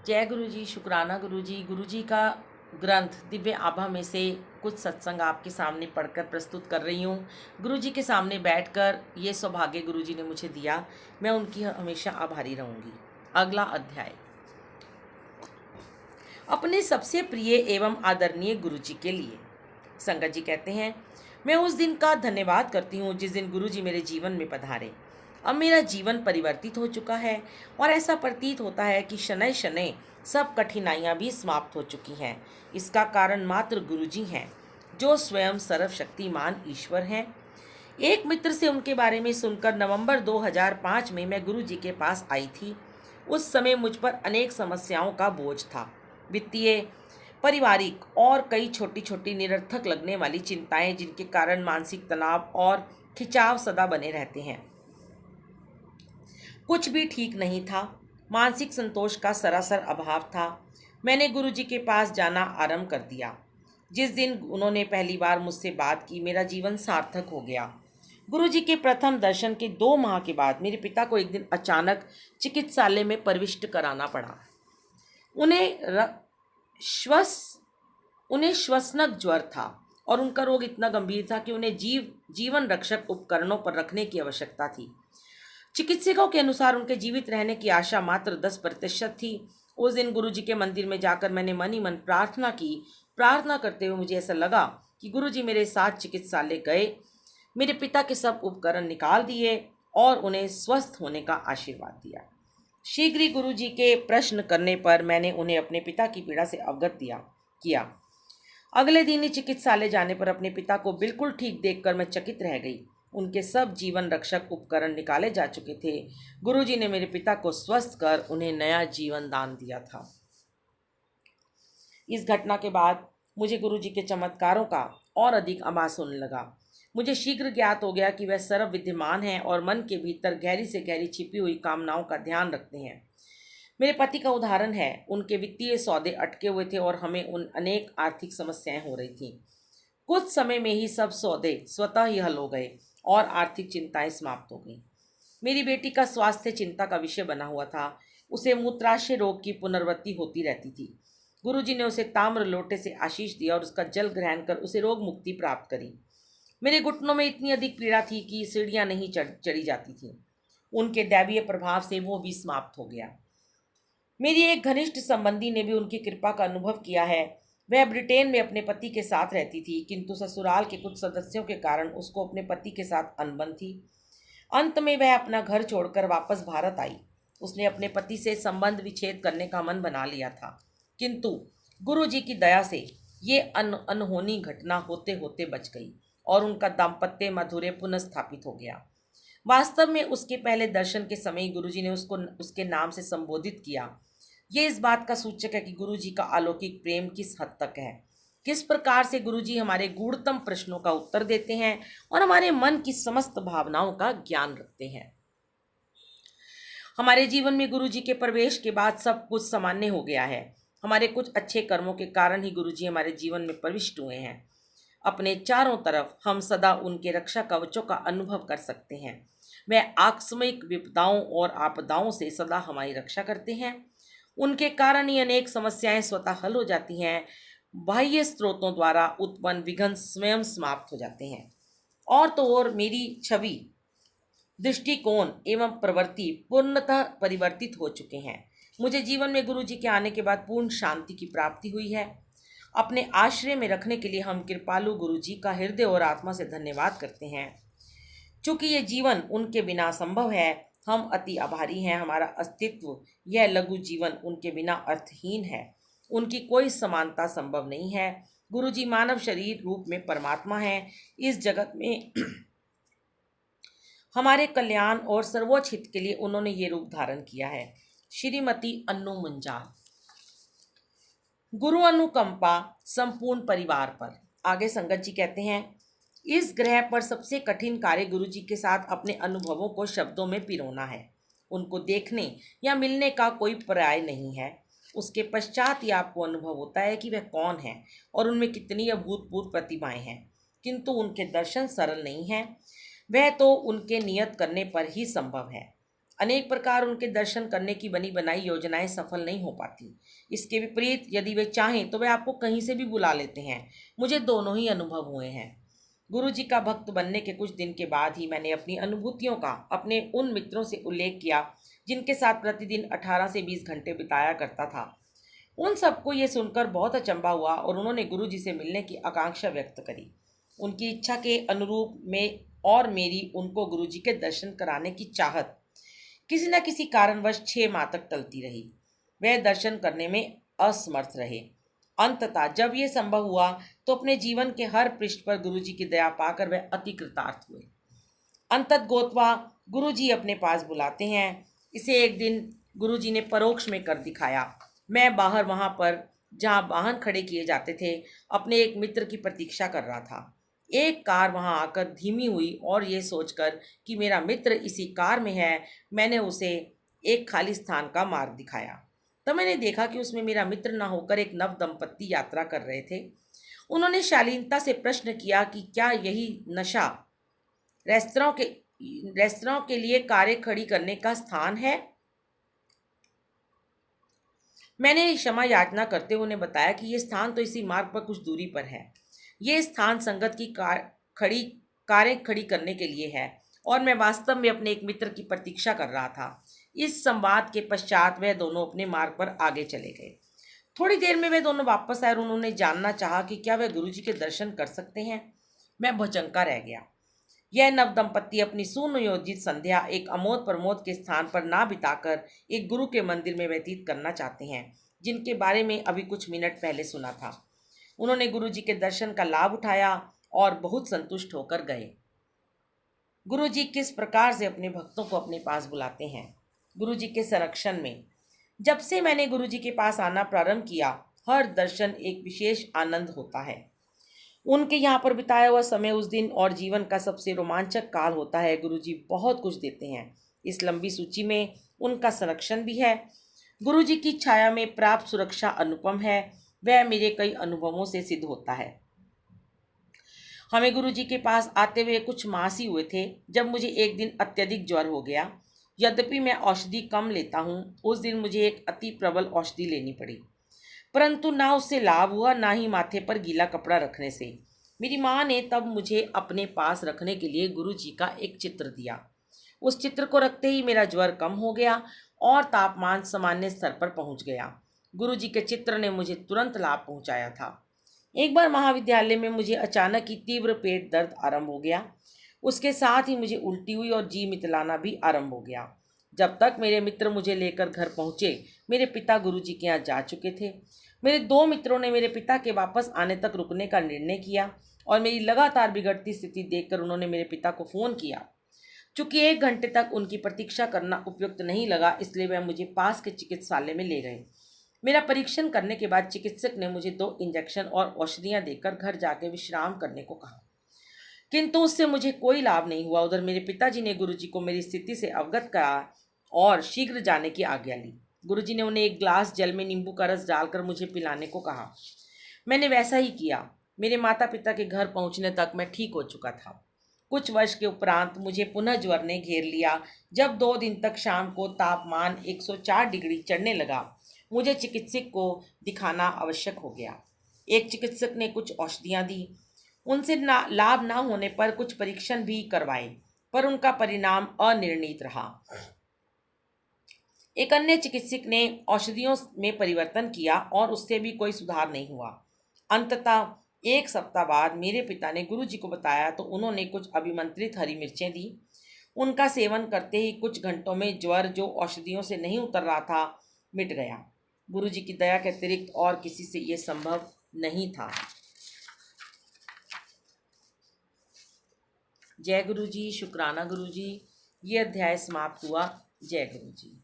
जय गुरु जी, शुक्राना गुरु जी। गुरु जी का ग्रंथ दिव्य आभा में से कुछ सत्संग आपके सामने पढ़कर प्रस्तुत कर रही हूँ। गुरु जी के सामने बैठकर ये सौभाग्य गुरु जी ने मुझे दिया, मैं उनकी हमेशा आभारी रहूँगी। अगला अध्याय। अपने सबसे प्रिय एवं आदरणीय गुरु जी के लिए। संगत जी कहते हैं, मैं उस दिन का धन्यवाद करती हूँ जिस दिन गुरु जी मेरे जीवन में पधारे। अब मेरा जीवन परिवर्तित हो चुका है और ऐसा प्रतीत होता है कि शनै शनै सब कठिनाइयाँ भी समाप्त हो चुकी हैं। इसका कारण मात्र गुरु जी हैं, जो स्वयं सर्वशक्तिमान ईश्वर हैं। एक मित्र से उनके बारे में सुनकर नवंबर 2005 में मैं गुरु जी के पास आई थी। उस समय मुझ पर अनेक समस्याओं का बोझ था। वित्तीय, पारिवारिक और कई छोटी छोटी निरर्थक लगने वाली चिंताएं, जिनके कारण मानसिक तनाव और खिंचाव सदा बने रहते हैं। कुछ भी ठीक नहीं था। मानसिक संतोष का सरासर अभाव था। मैंने गुरु जी के पास जाना आरंभ कर दिया। जिस दिन उन्होंने पहली बार मुझसे बात की, मेरा जीवन सार्थक हो गया। गुरु जी के प्रथम दर्शन के 2 माह के बाद मेरे पिता को एक दिन अचानक चिकित्सालय में प्रविष्ट कराना पड़ा। उन्हें श्वस उन्हें श्वसनक ज्वर था और उनका रोग इतना गंभीर था कि उन्हें जीवन रक्षक उपकरणों पर रखने की आवश्यकता थी। चिकित्सकों के अनुसार उनके जीवित रहने की आशा मात्र 10% थी। उस दिन गुरु जी के मंदिर में जाकर मैंने मन ही मन प्रार्थना की। प्रार्थना करते हुए मुझे ऐसा लगा कि गुरु जी मेरे साथ चिकित्सालय गए, मेरे पिता के सब उपकरण निकाल दिए और उन्हें स्वस्थ होने का आशीर्वाद दिया। शीघ्र ही गुरु जी के प्रश्न करने पर मैंने उन्हें अपने पिता की पीड़ा से अवगत किया। अगले दिन ही चिकित्सालय जाने पर अपने पिता को बिल्कुल ठीक देखकर मैं चकित रह गई। उनके सब जीवन रक्षक उपकरण निकाले जा चुके थे। गुरुजी ने मेरे पिता को स्वस्थ कर उन्हें नया जीवन दान दिया था। इस घटना के बाद मुझे गुरुजी के चमत्कारों का और अधिक आभास होने लगा। मुझे शीघ्र ज्ञात हो गया कि वह सर्व विद्यमान हैं और मन के भीतर गहरी से गहरी छिपी हुई कामनाओं का ध्यान रखते हैं। मेरे पति का उदाहरण है। उनके वित्तीय सौदे अटके हुए थे और हमें उन अनेक आर्थिक समस्याएं हो रही थी। कुछ समय में ही सब सौदे स्वतः ही हल हो गए और आर्थिक चिंताएं समाप्त हो गईं। मेरी बेटी का स्वास्थ्य चिंता का विषय बना हुआ था। उसे मूत्राशय रोग की पुनरावृत्ति होती रहती थी। गुरुजी ने उसे ताम्र लोटे से आशीष दिया और उसका जल ग्रहण कर उसे रोग मुक्ति प्राप्त करी। मेरे घुटनों में इतनी अधिक पीड़ा थी कि सीढ़ियां नहीं चढ़ी जाती थी। उनके दैवीय प्रभाव से वो भी समाप्त हो गया। मेरी एक घनिष्ठ संबंधी ने भी उनकी कृपा का अनुभव किया है। वह ब्रिटेन में अपने पति के साथ रहती थी, किंतु ससुराल के कुछ सदस्यों के कारण उसको अपने पति के साथ अनबन थी। अंत में वह अपना घर छोड़कर वापस भारत आई। उसने अपने पति से संबंध विच्छेद करने का मन बना लिया था, किंतु गुरु जी की दया से ये अनहोनी घटना होते होते बच गई और उनका दाम्पत्य माधुर्य पुनः स्थापित हो गया। वास्तव में उसके पहले दर्शन के समय गुरु जी ने उसको उसके नाम से संबोधित किया। ये इस बात का सूचक है कि गुरु जी का अलौकिक प्रेम किस हद तक है, किस प्रकार से गुरु जी हमारे गूढ़तम प्रश्नों का उत्तर देते हैं और हमारे मन की समस्त भावनाओं का ज्ञान रखते हैं। हमारे जीवन में गुरु जी के प्रवेश के बाद सब कुछ सामान्य हो गया है। हमारे कुछ अच्छे कर्मों के कारण ही गुरु जी हमारे जीवन में प्रविष्ट हुए हैं। अपने चारों तरफ हम सदा उनके रक्षा कवचों का अनुभव कर सकते हैं। वह आकस्मिक विपदाओं और आपदाओं से सदा हमारी रक्षा करते हैं। उनके कारण ही अनेक समस्याएं स्वतः हल हो जाती हैं। बाह्य स्रोतों द्वारा उत्पन्न विघ्न स्वयं समाप्त हो जाते हैं। और तो और मेरी छवि, दृष्टिकोण एवं प्रवृत्ति पूर्णतः परिवर्तित हो चुके हैं। मुझे जीवन में गुरु जी के आने के बाद पूर्ण शांति की प्राप्ति हुई है। अपने आश्रय में रखने के लिए हम कृपालु गुरु जी का हृदय और आत्मा से धन्यवाद करते हैं। चूंकि ये जीवन उनके बिना संभव है, हम अति आभारी हैं। हमारा अस्तित्व, यह लघु जीवन उनके बिना अर्थहीन है। उनकी कोई समानता संभव नहीं है। गुरु जी मानव शरीर रूप में परमात्मा हैं। इस जगत में हमारे कल्याण और सर्वोच्च हित के लिए उन्होंने ये रूप धारण किया है। श्रीमती अन्नू मुंजाल। गुरु अनुकंपा संपूर्ण परिवार पर। आगे संगत जी कहते हैं, इस ग्रह पर सबसे कठिन कार्य गुरु जी के साथ अपने अनुभवों को शब्दों में पिरोना है। उनको देखने या मिलने का कोई पर्याय नहीं है। उसके पश्चात ही आपको अनुभव होता है कि वह कौन है और उनमें कितनी अभूतपूर्व प्रतिभाएं हैं। किंतु उनके दर्शन सरल नहीं हैं। वह तो उनके नियत करने पर ही संभव है। अनेक प्रकार उनके दर्शन करने की बनी बनाई योजनाएं सफल नहीं हो पाती। इसके विपरीत यदि वे चाहें तो वे आपको कहीं से भी बुला लेते हैं। मुझे दोनों ही अनुभव हुए हैं। गुरु जी का भक्त बनने के कुछ दिन के बाद ही मैंने अपनी अनुभूतियों का अपने उन मित्रों से उल्लेख किया जिनके साथ प्रतिदिन 18 से 20 घंटे बिताया करता था। उन सबको ये सुनकर बहुत अचंभा हुआ और उन्होंने गुरु जी से मिलने की आकांक्षा व्यक्त करी। उनकी इच्छा के अनुरूप में और मेरी उनको गुरु जी के दर्शन कराने की चाहत किसी न किसी कारणवश 6 माह तक टलती रही। वह दर्शन करने में असमर्थ रहे। अंततः जब ये संभव हुआ तो अपने जीवन के हर पृष्ठ पर गुरु जी की दया पाकर वह अति कृतार्थ हुए। अंतत गोतवा गुरु जी अपने पास बुलाते हैं। इसे एक दिन गुरु जी ने परोक्ष में कर दिखाया। मैं बाहर वहां पर जहां वाहन खड़े किए जाते थे अपने एक मित्र की प्रतीक्षा कर रहा था। एक कार वहां आकर धीमी हुई और ये सोचकर कि मेरा मित्र इसी कार में है, मैंने उसे एक खाली स्थान का मार्ग दिखाया। तब मैंने देखा कि उसमें मेरा मित्र न होकर एक नव दंपत्ति यात्रा कर रहे थे। उन्होंने शालीनता से प्रश्न किया कि क्या यही नशा रेस्तरां के रेस्तरां के लिए कारें खड़ी करने का स्थान है। मैंने क्षमा याचना करते हुए उन्हें बताया कि यह स्थान तो इसी मार्ग पर कुछ दूरी पर है। ये स्थान संगत की कारें खड़ी करने के लिए है और मैं वास्तव में अपने एक मित्र की प्रतीक्षा कर रहा था। इस संवाद के पश्चात वह दोनों अपने मार्ग पर आगे चले गए। थोड़ी देर में वे दोनों वापस आए और उन्होंने जानना चाहा कि क्या वे गुरु जी के दर्शन कर सकते हैं। मैं भौचक्का रह गया। यह नव दंपत्ति अपनी सुनियोजित संध्या एक अमोद प्रमोद के स्थान पर ना बिताकर एक गुरु के मंदिर में व्यतीत करना चाहते हैं जिनके बारे में अभी कुछ मिनट पहले सुना था। उन्होंने गुरु जी के दर्शन का लाभ उठाया और बहुत संतुष्ट होकर गए। गुरु जी किस प्रकार से अपने भक्तों को अपने पास बुलाते हैं। गुरु जी के संरक्षण में जब से मैंने गुरु जी के पास आना प्रारंभ किया, हर दर्शन एक विशेष आनंद होता है। उनके यहाँ पर बिताया हुआ समय उस दिन और जीवन का सबसे रोमांचक काल होता है। गुरु जी बहुत कुछ देते हैं। इस लंबी सूची में उनका संरक्षण भी है। गुरु जी की छाया में प्राप्त सुरक्षा अनुपम है। वह मेरे कई अनुभवों से सिद्ध होता है। हमें गुरु जी के पास आते हुए कुछ मास ही हुए थे जब मुझे एक दिन अत्यधिक ज्वर हो गया। यद्यपि मैं औषधि कम लेता हूँ, उस दिन मुझे एक अति प्रबल औषधि लेनी पड़ी, परंतु ना उससे लाभ हुआ ना ही माथे पर गीला कपड़ा रखने से। मेरी माँ ने तब मुझे अपने पास रखने के लिए गुरु जी का एक चित्र दिया। उस चित्र को रखते ही मेरा ज्वर कम हो गया और तापमान सामान्य स्तर पर पहुंच गया। गुरु जी के चित्र ने मुझे तुरंत लाभ पहुंचाया था। एक बार महाविद्यालय में मुझे अचानक ही तीव्र पेट दर्द आरंभ हो गया। उसके साथ ही मुझे उल्टी हुई और जी मितलाना भी आरंभ हो गया। जब तक मेरे मित्र मुझे लेकर घर पहुंचे, मेरे पिता गुरु जी के यहाँ जा चुके थे। मेरे 2 मित्रों ने मेरे पिता के वापस आने तक रुकने का निर्णय किया और मेरी लगातार बिगड़ती स्थिति देखकर उन्होंने मेरे पिता को फ़ोन किया। चूंकि 1 घंटे तक उनकी प्रतीक्षा करना उपयुक्त नहीं लगा, इसलिए वह मुझे पास के चिकित्सालय में ले गए। मेरा परीक्षण करने के बाद चिकित्सक ने मुझे 2 इंजेक्शन और औषधियाँ देकर घर जाकर विश्राम करने को कहा, किंतु उससे मुझे कोई लाभ नहीं हुआ। उधर मेरे पिताजी ने गुरुजी को मेरी स्थिति से अवगत करा और शीघ्र जाने की आज्ञा ली। गुरुजी ने उन्हें एक ग्लास जल में नींबू का रस डालकर मुझे पिलाने को कहा। मैंने वैसा ही किया। मेरे माता पिता के घर पहुंचने तक मैं ठीक हो चुका था। कुछ वर्ष के उपरांत मुझे पुनः ज्वर ने घेर लिया। जब 2 दिन तक शाम को तापमान 104 डिग्री चढ़ने लगा, मुझे चिकित्सक को दिखाना आवश्यक हो गया। एक चिकित्सक ने कुछ औषधियाँ दी। उनसे लाभ ना होने पर कुछ परीक्षण भी करवाए, पर उनका परिणाम अनिर्णीत रहा। एक अन्य चिकित्सक ने औषधियों में परिवर्तन किया और उससे भी कोई सुधार नहीं हुआ। अंततः 1 सप्ताह बाद मेरे पिता ने गुरुजी को बताया तो उन्होंने कुछ अभिमंत्रित हरी मिर्चें दी। उनका सेवन करते ही कुछ घंटों में ज्वर जो औषधियों से नहीं उतर रहा था मिट गया। गुरुजी की दया के अतिरिक्त और किसी से यह संभव नहीं था। जय गुरु जी। शुक्राना गुरु जी। ये अध्याय समाप्त हुआ। जय गुरु जी।